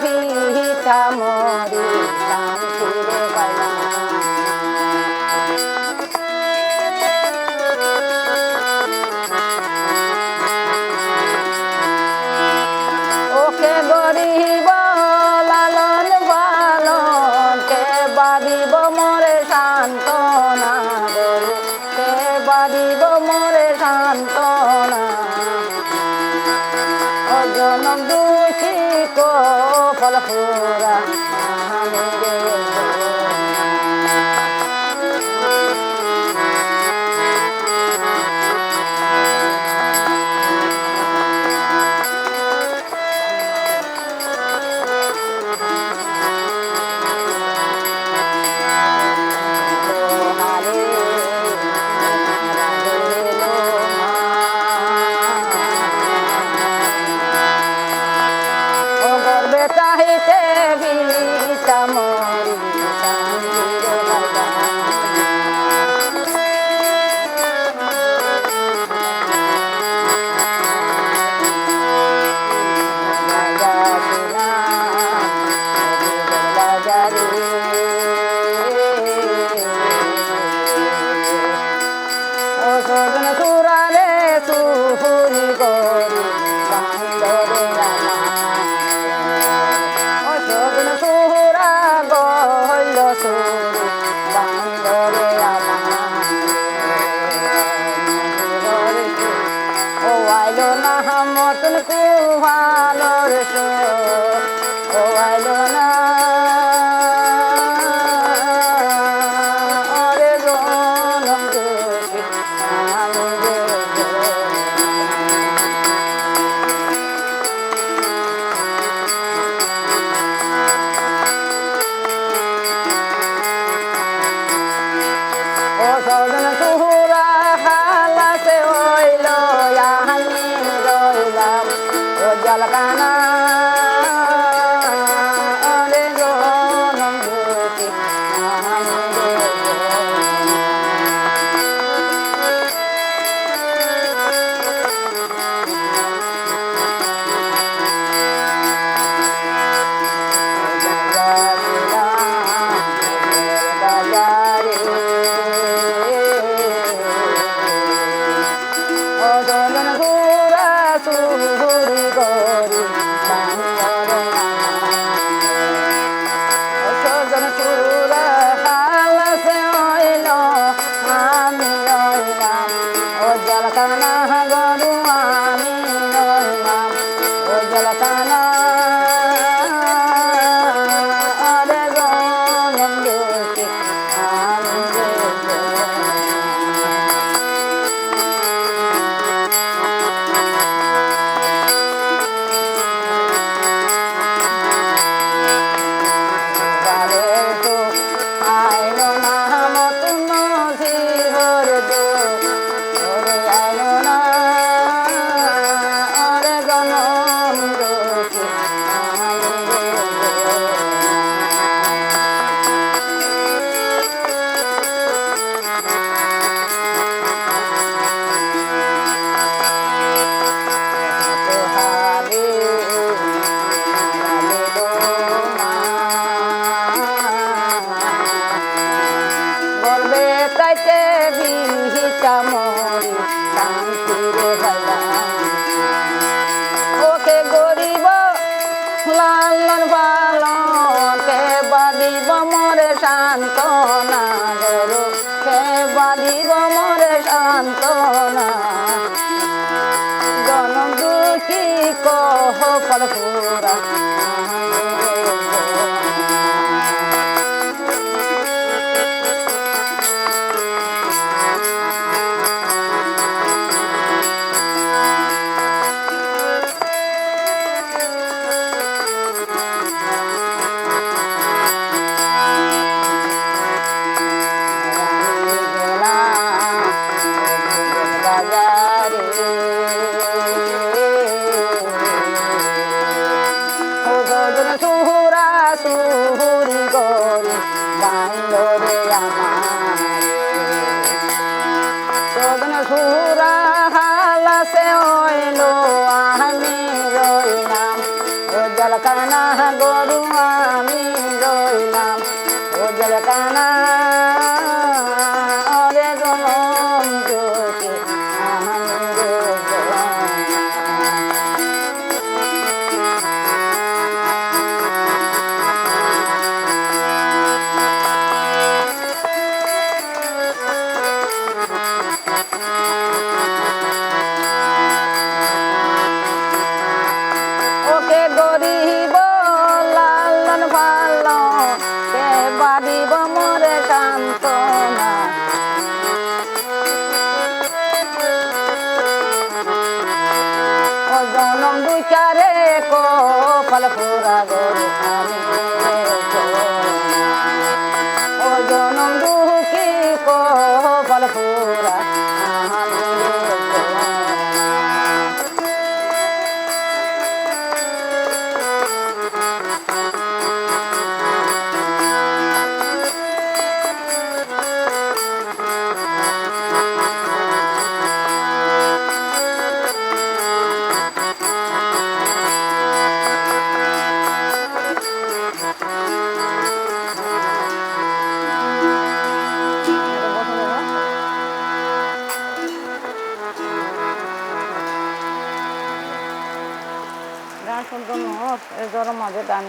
ভিটা মরি শান্তিরে পাইলাম। ওকে গরিব লালন পালন কে বাদিব মোরে সান্ত্বনা গরু কে বাদিব মোরে সান্ত্বনা। ও জনম দুঃখী কো ফল পুরা আমি রে চাহিতে ভিটা মরি শান্তিরে পাইলাম। ও সজন সুরারে সুহুরি গরি বান্দরে সুরা গইল সুরি বান্দরে ও আইল না মতন কুহালোর ও আইল না রে জনম দুঃখী আমি রে সজন সুরা হালাসে হইল আমি রইলাম ও জলকানা রে জনম দুঃখী আমি রে সুহুরি গরি বান্দরে সজন সুরা হালাসে হইল আমি রইলাম ও জলকানা গরু আমি রইলাম ও জলকানা রে জনম দুঃখী আমি রে চাইতে ভিটা মরি শান্তিরে পাইলাম। ওকে গরিব লালন পালন কে বাদিব মোরে সান্ত্বনা গরু কে বাদিব মোরে সান্ত্বনা। জনম দুঃখী কহ ফল পুরা সুহুরি গরি বান্দরে আমার সদন সুরা হালাসে হইল আমি রইলাম ও জল জলকানা গরু আমি রইলাম ও জলকানা রে জনম দুঃখী আমি রইলাম। ওকে গরিব লালন পালন কে বাড়িব মরে কান্তনা ও জনম দুচারে কপাল পোড়া গরু আমি ও জনম দুঃখী কপাল পোড়া আমি গান শুনতো জ্বর মাঝে গান